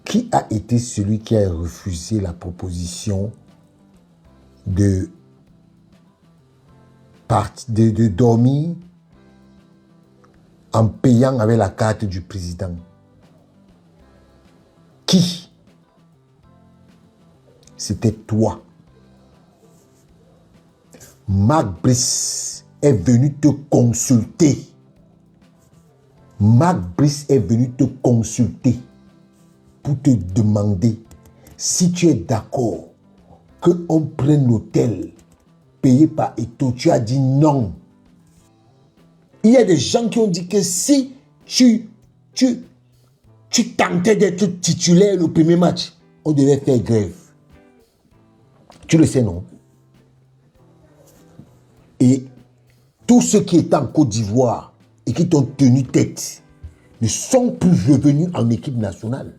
Qui a été celui qui a refusé la proposition de dormir en payant avec la carte du président? Qui? C'était toi. Marc Brice est venu te consulter. Marc Brice est venu te consulter pour te demander si tu es d'accord qu'on prenne l'hôtel payé par Eto'o. Tu as dit non. Il y a des gens qui ont dit que si tu tentais d'être titulaire le premier match, on devait faire grève. Tu le sais, non? Et tous ceux qui étaient en Côte d'Ivoire et qui t'ont tenu tête ne sont plus revenus en équipe nationale.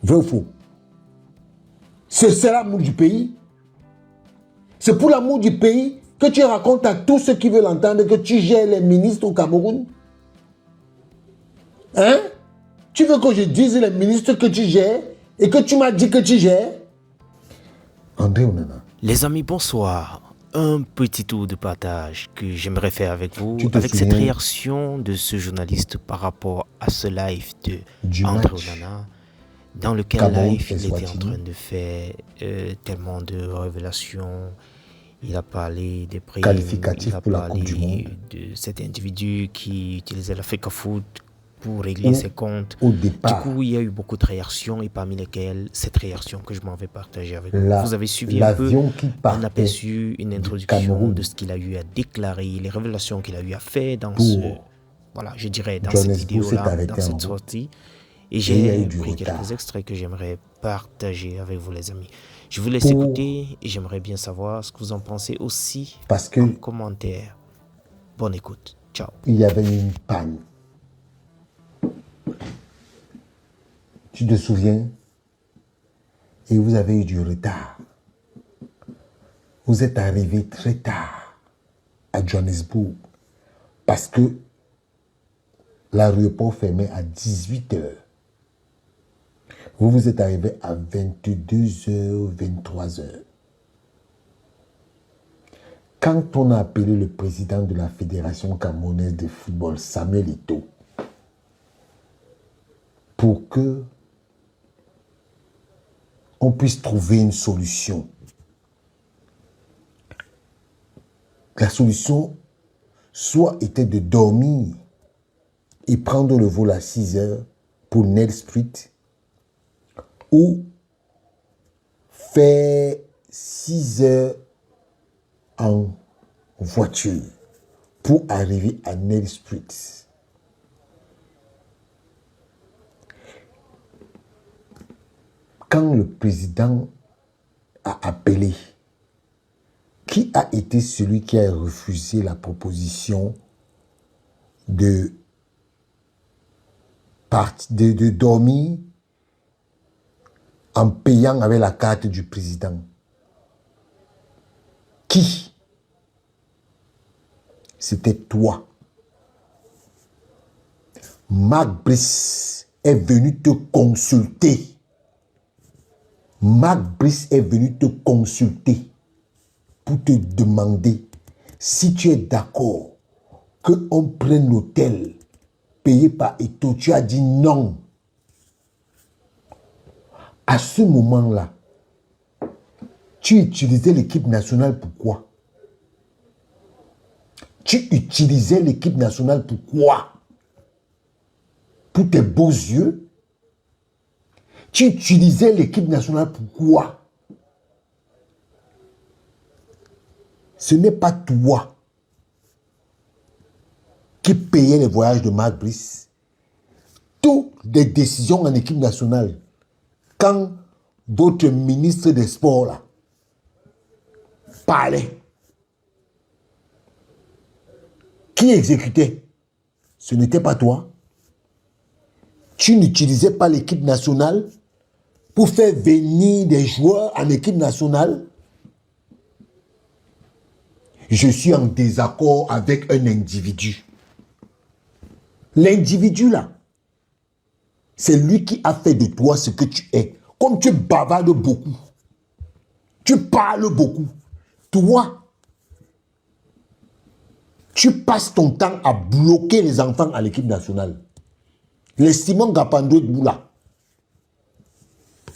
Vrai ou faux? C'est l'amour du pays. C'est pour l'amour du pays que tu racontes à tous ceux qui veulent entendre que tu gères les ministres au Cameroun. Hein? Tu veux que je dise les ministres que tu gères et que tu m'as dit que tu gères? André Onana. Les amis, bonsoir. Un petit tour de partage que j'aimerais faire avec vous, avec souviens cette réaction de ce journaliste par rapport à ce live de André Onana, dans lequel Cameroun live et il était en Swatini. train de faire tellement de révélations. Il a parlé des primes, Qualificatif il a pour la Coupe du parlé Monde. de cet individu qui utilisait l'Africa Foot pour régler ses comptes. Au Du départ, coup, il y a eu beaucoup de réactions et parmi lesquelles cette réaction que je m'en vais partager avec vous. La- Vous avez suivi un peu l'avion qui un partait aperçu, une du introduction Cameroun de ce qu'il a eu à déclarer, les révélations qu'il a eu à faire dans pour voilà, je dirais dans cette Johannesburg s'est vidéo-là, arrêté dans en cette route. sortie. Et Et il y a eu j'ai du pris retard. quelques extraits que j'aimerais partager avec vous, les amis. Je vous laisse Pour- écouter et j'aimerais bien savoir ce que vous en pensez aussi Parce que en commentaire. Bonne écoute. Ciao. il y avait une panne. Tu te souviens? Et vous avez eu du retard. Vous êtes arrivé très tard à Johannesburg parce que l'aéroport fermait à 18 h. Vous êtes arrivé à 22 h, 23 h. Quand on a appelé le président de la Fédération camerounaise de football, Samuel Eto'o, pour que on puisse trouver une solution, la solution soit était de dormir et prendre le vol à 6 h pour Nelspruit ou faire 6 h en voiture pour arriver à Nelspruit. Quand le président a appelé, qui a été celui qui a refusé la proposition de dormir en payant avec la carte du président? Qui? C'était toi. Marc Brice est venu te consulter. Marc Brice est venu te consulter pour te demander si tu es d'accord qu'on prenne l'hôtel payé par Eto'o. Tu as dit non. À ce moment-là, tu utilisais l'équipe nationale pourquoi? Tu utilisais l'équipe nationale pourquoi? Pour tes beaux yeux? Tu utilisais l'équipe nationale pourquoi? Ce n'est pas toi qui payais les voyages de Marc Brice. Toutes les décisions en équipe nationale, quand votre ministre des Sports là, parlait, qui exécutait? Ce n'était pas toi. Tu n'utilisais pas l'équipe nationale pour faire venir des joueurs en équipe nationale. Je suis en désaccord avec un individu. L'individu là, C'est lui qui a fait de toi ce que tu es. Comme tu bavardes beaucoup, tu parles beaucoup, toi, tu passes ton temps à bloquer les enfants à l'équipe nationale. Les Simon Gapando de Boula.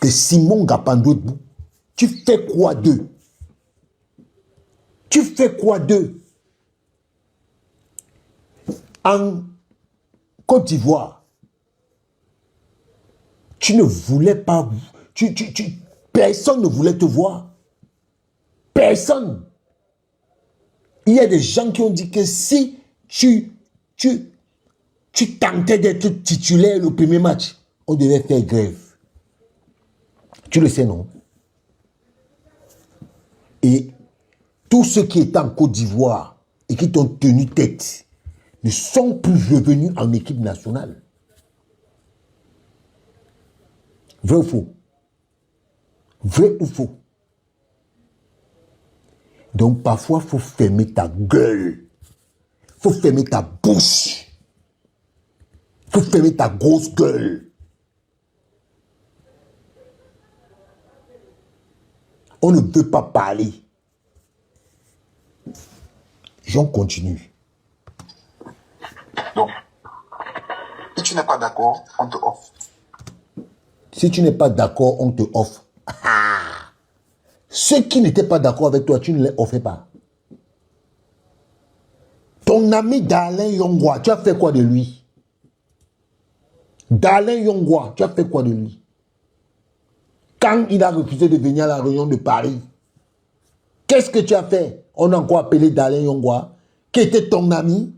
Les Simon Gapando de Boula. Tu fais quoi d'eux? Tu fais quoi d'eux? En Côte d'Ivoire, tu ne voulais pas... personne ne voulait te voir. Personne. Il y a des gens qui ont dit que si tu tentais d'être titulaire le premier match, on devait faire grève. Tu le sais, non? Et tous ceux qui étaient en Côte d'Ivoire et qui t'ont tenu tête ne sont plus revenus en équipe nationale. Vrai ou faux? Vrai ou faux? Donc parfois, il faut fermer ta gueule. Il faut fermer ta bouche. Il faut fermer ta grosse gueule. On ne veut pas parler. J'en continue. Donc, si tu n'es pas d'accord, on te offre. Si tu n'es pas d'accord, on te offre. Ceux qui n'étaient pas d'accord avec toi, tu ne les offrais pas. Ton ami Darlin Yongwa, tu as fait quoi de lui? Darlin Yongwa, tu as fait quoi de lui? Quand il a refusé de venir à la réunion de Paris, qu'est-ce que tu as fait? On a encore appelé Darlin Yongwa, qui était ton ami.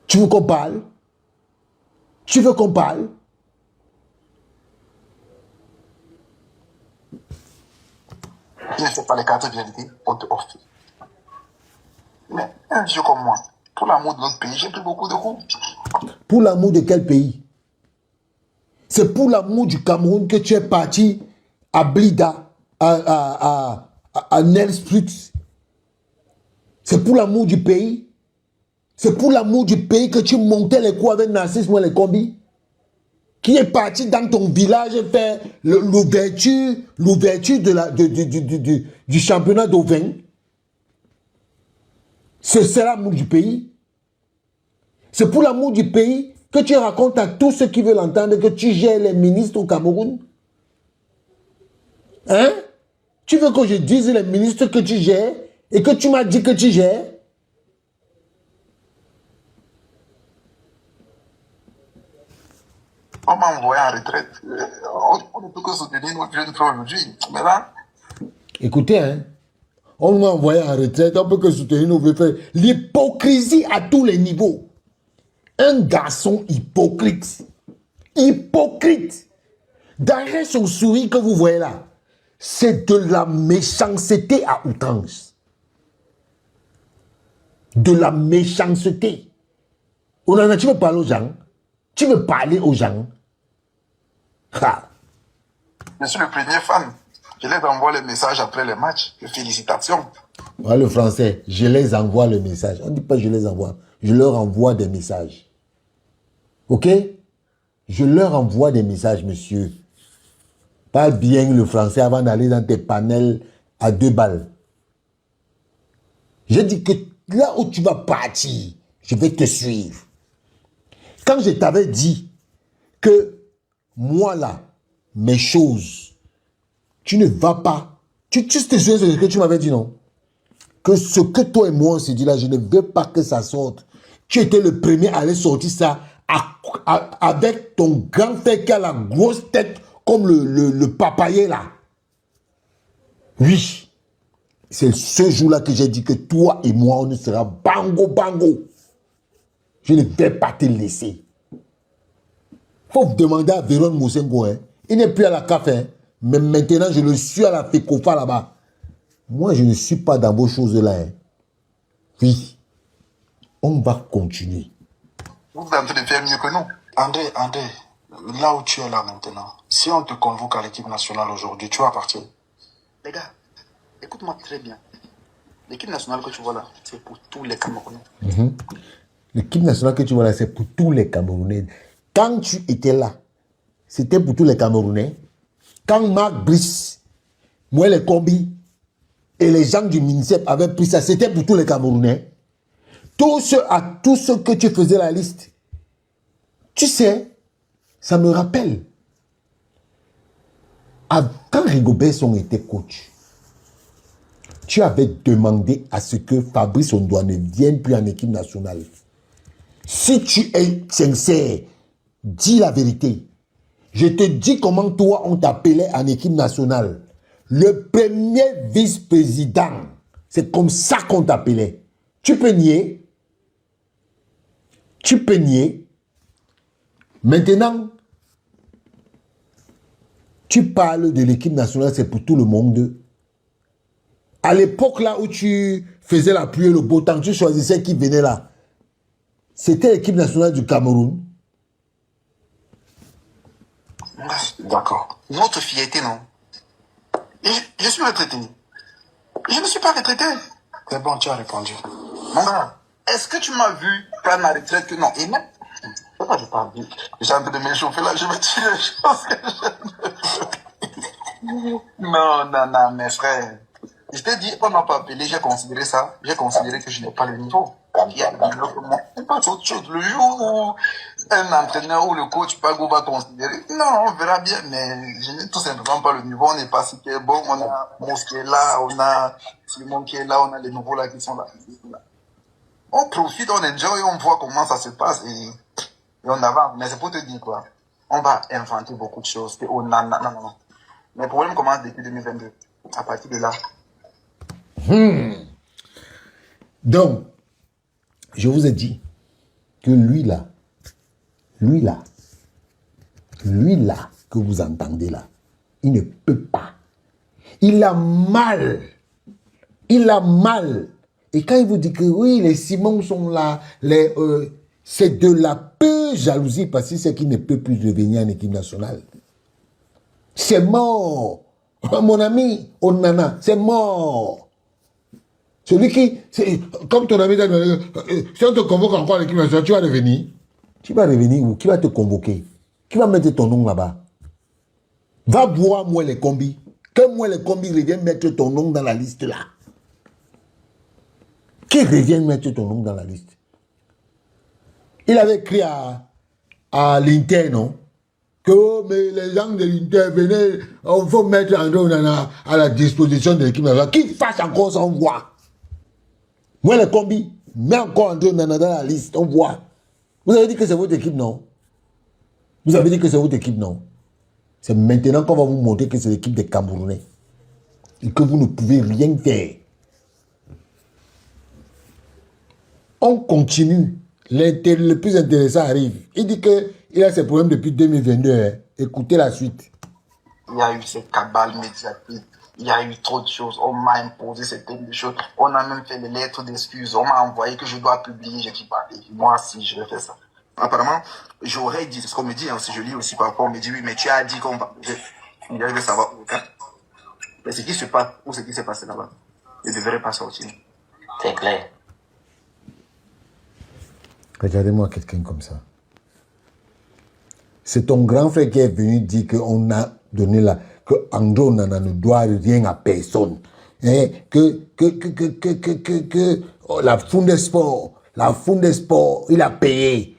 Tu veux qu'on parle? Tu veux qu'on parle? Il ne fait pas les cartes de vérité, on te offre. Mais un vieux comme moi, pour l'amour de notre pays, j'ai pris beaucoup de coups. Pour l'amour de quel pays? C'est pour l'amour du Cameroun que tu es parti à Blida, à Nelspruit. C'est pour l'amour du pays. C'est pour l'amour du pays que tu montais les coups avec Narcisse et les combis. Qui est parti dans ton village faire l'ouverture du championnat d'Auvin. C'est l'amour du pays. C'est pour l'amour du pays que tu racontes à tous ceux qui veulent entendre que tu gères les ministres au Cameroun. Hein? Tu veux que je dise les ministres que tu gères et que tu m'as dit que tu gères? On m'a envoyé en retraite. On ne peut que soutenir notre jeune frère aujourd'hui. Mais là... Écoutez, hein? On m'a envoyé en retraite, on peut que soutenir nos vieux frères. L'hypocrisie à tous les niveaux. Un garçon hypocrite. Hypocrite. Derrière son sourire que vous voyez là, c'est de la méchanceté à outrance. De la méchanceté. Onana, tu veux parler aux gens? Tu veux parler aux gens? Ha. Je suis le premier fan. Je les envoie les messages après les matchs. Félicitations. Voilà le français. Je les envoie le message. On ne dit pas je les envoie. Je leur envoie des messages. Ok? Je leur envoie des messages, monsieur. Parle bien le français avant d'aller dans tes panels à 2 balles. Je dis que là où tu vas partir, je vais te suivre. Quand je t'avais dit que moi là, mes choses, tu ne vas pas. Tu te souviens de ce que tu m'avais dit, non? Que ce que toi et moi on s'est dit là, je ne veux pas que ça sorte. Tu étais le premier à aller sortir ça avec ton grand frère qui a la grosse tête comme le papayer là. Oui. C'est ce jour-là que j'ai dit que toi et moi, on ne sera bango bango. Je ne vais pas te laisser. Faut demander à Véron Moussengo, hein. Il n'est plus à la CAF, hein. Mais maintenant, je le suis à la FECOFA là-bas. Moi, je ne suis pas dans vos choses-là. Hein. Oui. On va continuer. Vous êtes en train de faire mieux que nous. André, là où tu es là maintenant, si on te convoque à l'équipe nationale aujourd'hui, tu vas partir. Les gars, écoute-moi très bien. L'équipe nationale que tu vois là, c'est pour tous les Camerounais. L'équipe nationale que tu vois là, c'est pour tous les Camerounais. quand tu étais là, c'était pour tous les Camerounais. Quand Marc Brice, moi les combis et les gens du MINSEP avaient pris ça, c'était pour tous les Camerounais. Tous ceux que tu faisais la liste, tu sais, ça me rappelle. Quand Rigobert Song était coach, tu avais demandé à ce que Fabrice Ondoa ne vienne plus en équipe nationale. Si tu es sincère, dis la vérité. Je te dis comment toi on t'appelait en équipe nationale. Le premier vice-président. C'est comme ça qu'on t'appelait. Tu peux nier. Tu peux nier. Maintenant, tu parles de l'équipe nationale, c'est pour tout le monde. À l'époque là où tu faisais la pluie et le beau temps, tu choisissais qui venait là. C'était l'équipe nationale du Cameroun. D'accord. Votre fierté, non? Je suis retraité. Je ne suis pas retraité. C'est bon, tu as répondu. Mon gars, est-ce que tu m'as vu prendre ma retraite que non? Et même, pourquoi je parle? Je suis en train de m'échauffer là, je vais dire les choses que je... Non, mes frères. Je t'ai dit, on m'a pas appelé, j'ai considéré ça. J'ai considéré que je n'ai pas le niveau. Il y a le niveau pour moi. C'est pas autre chose. Le jour où un entraîneur ou le coach Pago va considérer, non, on verra bien, mais je n'ai tout simplement pas le niveau. On n'est pas si bon. On a Mousse qui est là, on a Simon qui est là, on a les nouveaux là qui sont là. On profite, on enjoy, on voit comment ça se passe et on avance. Mais c'est pour te dire quoi. On va inventer beaucoup de choses. Non. Mais le problème commence depuis 2022. À partir de là. Donc, je vous ai dit que lui là, que vous entendez là, il ne peut pas. Il a mal. Et quand il vous dit que oui, les Simons sont là, c'est de la pure jalousie parce que c'est qu'il ne peut plus revenir en équipe nationale. C'est mort. Mon ami, Onana, c'est mort. Celui qui, comme ton ami, si on te convoque encore à l'équipe nationale, tu vas revenir. Tu vas revenir où? Qui va te convoquer? Qui va mettre ton nom là-bas? Va boire moi les combis. Que moi les combis reviennent mettre ton nom dans la liste là. Qui revient mettre ton nom dans la liste? Il avait écrit à l'Inter, non? Que mais les gens de l'Inter venaient, il faut mettre André Onana à la disposition de l'équipe nationale. Qui fasse encore ça, on voit. Moi, les combis, mets encore André Onana dans la liste, on voit. Vous avez dit que c'est votre équipe, non? Vous avez dit que c'est votre équipe, non? C'est maintenant qu'on va vous montrer que c'est l'équipe des Camerounais. Et que vous ne pouvez rien faire. On continue. Le plus intéressant arrive. Il dit qu'il a ses problèmes depuis 2022. Hein. Écoutez la suite. Il y a eu ces cabales médiatiques. Il y a eu trop de choses. On m'a imposé certaines choses. On a même fait des lettres d'excuses. On m'a envoyé que je dois publier. J'ai dit, bah, moi, si je vais faire ça. Apparemment, j'aurais dit, c'est ce qu'on me dit, hein, si je lis aussi par rapport, on me dit, oui, mais tu as dit qu'on va. Je vais savoir où. Mais ce qui se passe, ou ce qui s'est passé là-bas, je ne devrais pas sortir. C'est clair. Regardez-moi quelqu'un comme ça. C'est ton grand frère qui est venu dire qu'on a donné là, que André Onana ne doit rien à personne. Hein? La Fundesport, il a payé.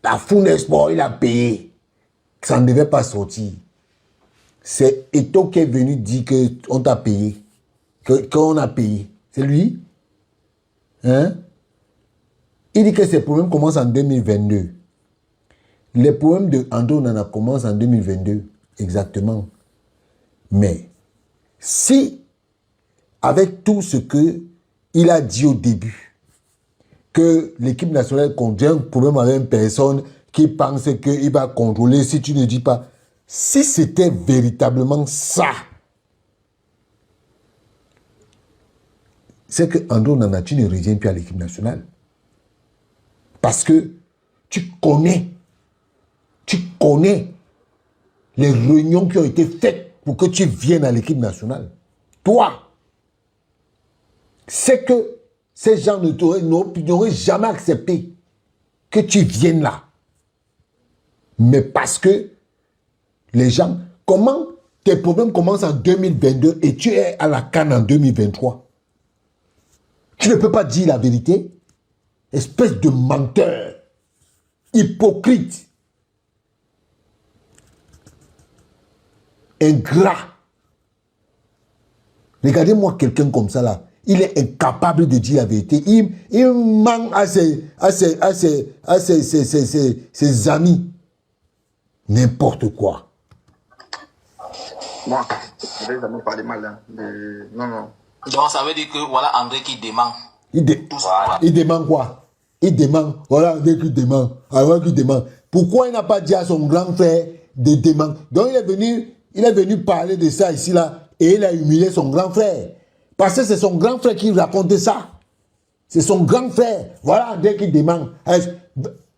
La Fundesport, il a payé. Ça ne devait pas sortir. C'est Eto qui est venu dire qu'on t'a payé. Qu'on a payé. C'est lui? Hein? Il dit que ces problèmes commencent en 2022. Les problèmes de André Onana commencent en 2022, exactement. Mais si, avec tout ce qu'il a dit au début, que l'équipe nationale contient un problème avec une personne qui pense qu'il va contrôler, si tu ne dis pas, si c'était véritablement ça, c'est que André Onana, tu ne reviens plus à l'équipe nationale. Parce que tu connais les réunions qui ont été faites pour que tu viennes à l'équipe nationale. Toi, c'est que ces gens n'auraient jamais accepté que tu viennes là. Mais parce que les gens, comment tes problèmes commencent en 2022 et tu es à la canne en 2023? Tu ne peux pas dire la vérité? Espèce de menteur, hypocrite, ingrat. Regardez-moi quelqu'un comme ça là. Il est incapable de dire la vérité. Il ment à ses amis. N'importe quoi. Moi, je vais jamais parler mal. Hein. Non, non. Donc ça veut dire que voilà André qui dément. Il dément quoi? Il dément. Voilà André qui dément. Alors qui dément. Pourquoi il n'a pas dit à son grand frère de dément? Donc il est venu parler de ça ici là et il a humilié son grand frère. Parce que c'est son grand frère qui racontait ça. C'est son grand frère. Voilà André qui dément.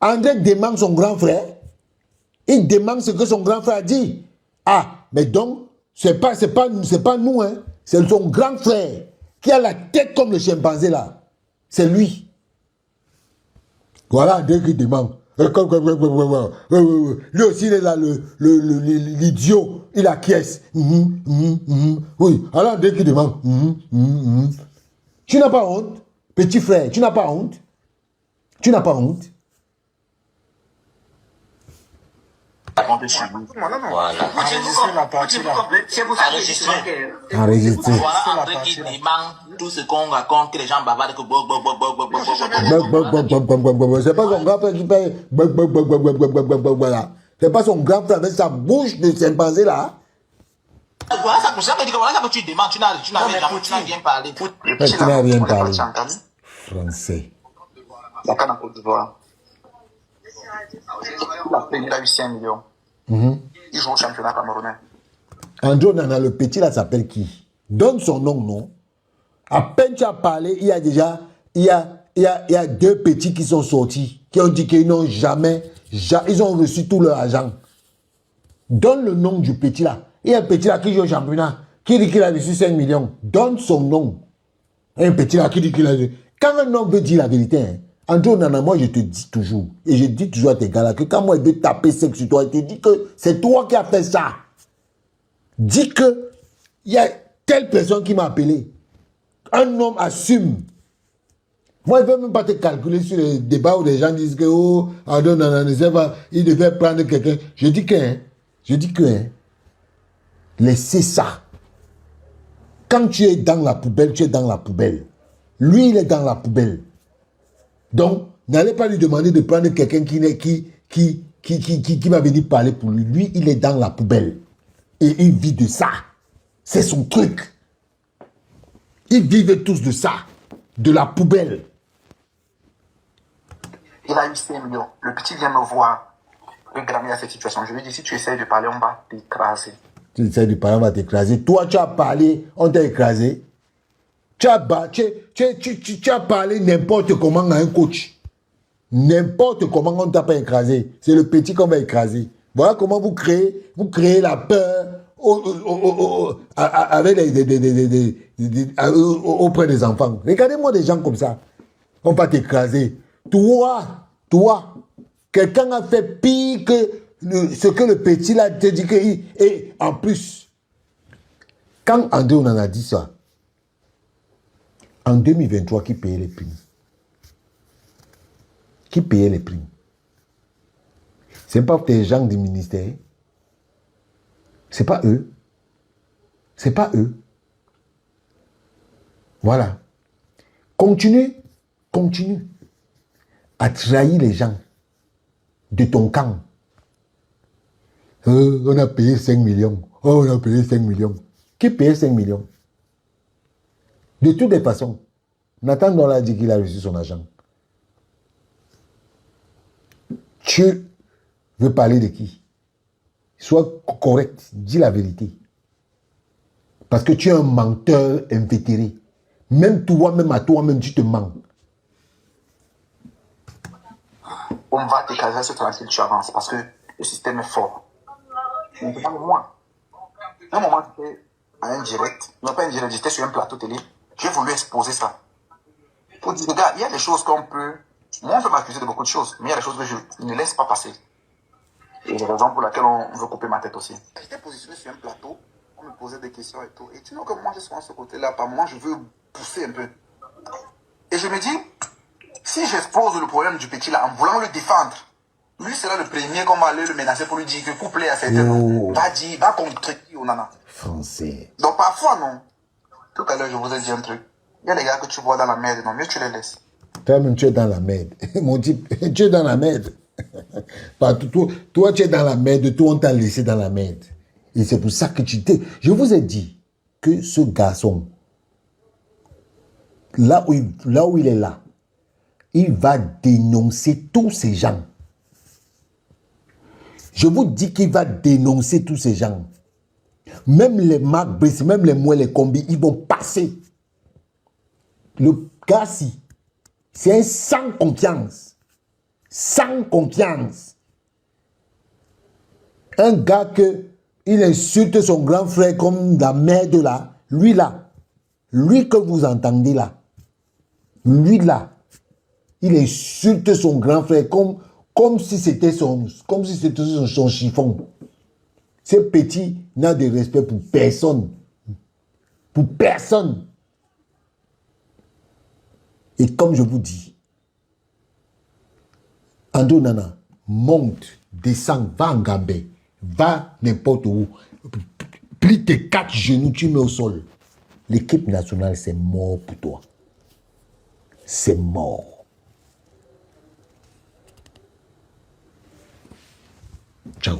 André dément son grand frère. Il demande ce que son grand frère a dit. Ah, mais donc, c'est pas nous, hein. C'est son grand frère qui a la tête comme le chimpanzé là. C'est lui. Voilà André qui demande. Lui aussi, il est là, l'idiot. Il acquiesce. Oui, alors André qui demande. Tu n'as pas honte, petit frère, tu n'as pas honte. Tu n'as pas honte. Voilà. Enregistrez la partie là. Enregistré. Voilà André qui dément tout ce qu'on raconte, que les gens bavardent que C'est pas son grand frère qui paye. C'est pas son grand frère avec sa bouche de chimpanzé là. Voilà ça pour ça que tu déments, tu n'as rien parlé. Tu n'as rien parlé. Français. La canne en Côte d'Ivoire. Il a eu 5 millions. Il joue au championnat camerounais. André Nana, le petit là s'appelle qui? Donne son nom, non? À peine tu as parlé, il y a 2 petits qui sont sortis, qui ont dit qu'ils n'ont jamais, ils ont reçu tout leur argent. Donne le nom du petit là. Il y a un petit là qui joue au championnat, qui dit qu'il a reçu 5 millions. Donne son nom. Il y a un petit là qui dit qu'il a reçu. Quand un homme veut dire la vérité, hein, André Nana, moi je te dis toujours, et je dis toujours à tes gars là, que quand moi il veut taper sec sur toi, il te dit que c'est toi qui as fait ça. Dis que il y a telle personne qui m'a appelé. Un homme assume. Moi, il ne veut même pas te calculer sur les débats où les gens disent que oh, André Nana ne sait pas, il devait prendre quelqu'un. Je dis que, laissez ça. Quand tu es dans la poubelle, tu es dans la poubelle. Lui, il est dans la poubelle. Donc, n'allez pas lui demander de prendre quelqu'un qui va venir parler pour lui. Lui, il est dans la poubelle. Et il vit de ça. C'est son truc. Ils vivent tous de ça. De la poubelle. Il a eu 5 millions. Le petit vient me voir. Regrammer à cette situation. Je lui dis, si tu essaies de parler, on va t'écraser. Tu essaies de parler, on va t'écraser. Toi, tu as parlé, on t'a écrasé. Tu as parlé n'importe comment à un coach. N'importe comment on ne t'a pas écrasé. C'est le petit qu'on va écraser. Voilà comment vous créez la peur avec auprès des enfants. Regardez-moi des gens comme ça. On va t'écraser. Toi, quelqu'un a fait pire que ce que le petit là te dit. Et en plus, quand André on en a dit ça, en 2023, qui payait les primes? Qui payait les primes? C'est pas les gens du ministère. C'est pas eux. C'est pas eux. Voilà. Continue à trahir les gens de ton camp. On a payé 5 millions. Oh, on a payé 5 millions. Qui payait 5 millions? De toutes les façons, Nathan Dola a dit qu'il a reçu son argent. Tu veux parler de qui? Sois correct, dis la vérité. Parce que tu es un menteur invétéré. Même toi-même, à toi-même, tu te mens. On va t'écraser ce tranquille, tu avances. Parce que le système est fort. Maintenant, moi, à un moment, j'étais à un direct. Non, pas un direct, j'étais sur un plateau télé. J'ai voulu exposer ça. Pour dire, regarde, il y a des choses qu'on peut... Moi, on peut m'accuser de beaucoup de choses. Mais il y a des choses que je ne laisse pas passer. Et la raison pour laquelle on veut couper ma tête aussi. J'étais positionné sur un plateau, on me posait des questions et tout. Et tu vois que moi, je suis à ce côté-là, par moi, je veux pousser un peu. Et je me dis, si j'expose le problème du petit là en voulant le défendre, lui sera le premier qu'on va aller le menacer pour lui dire que couple a fait va contre Onana. Français. Donc parfois, non. Tout à l'heure, je vous ai dit un truc. Il y a des gars que tu vois dans la merde, non, mieux tu les laisses. Toi-même, tu es dans la merde. Mon type, tu es dans la merde. Toi, tu es dans la merde. Toi, on t'a laissé dans la merde. Et c'est pour ça que tu t'es... Je vous ai dit que ce garçon, là où il est là, il va dénoncer tous ces gens. Je vous dis qu'il va dénoncer tous ces gens. Même les Marc Brice, même les Mouais, les combis, ils vont passer. Le gars, si, c'est un sans confiance. Sans confiance. Un gars il insulte son grand frère comme la merde là. Lui que vous entendez là. Lui là, il insulte son grand frère comme si c'était son chiffon. Ce petit n'a de respect pour personne. Pour personne. Et comme je vous dis, André Onana, monte, descend, va en Gambie, va n'importe où. Plie tes 4 genoux, tu mets au sol. L'équipe nationale, c'est mort pour toi. C'est mort. Ciao.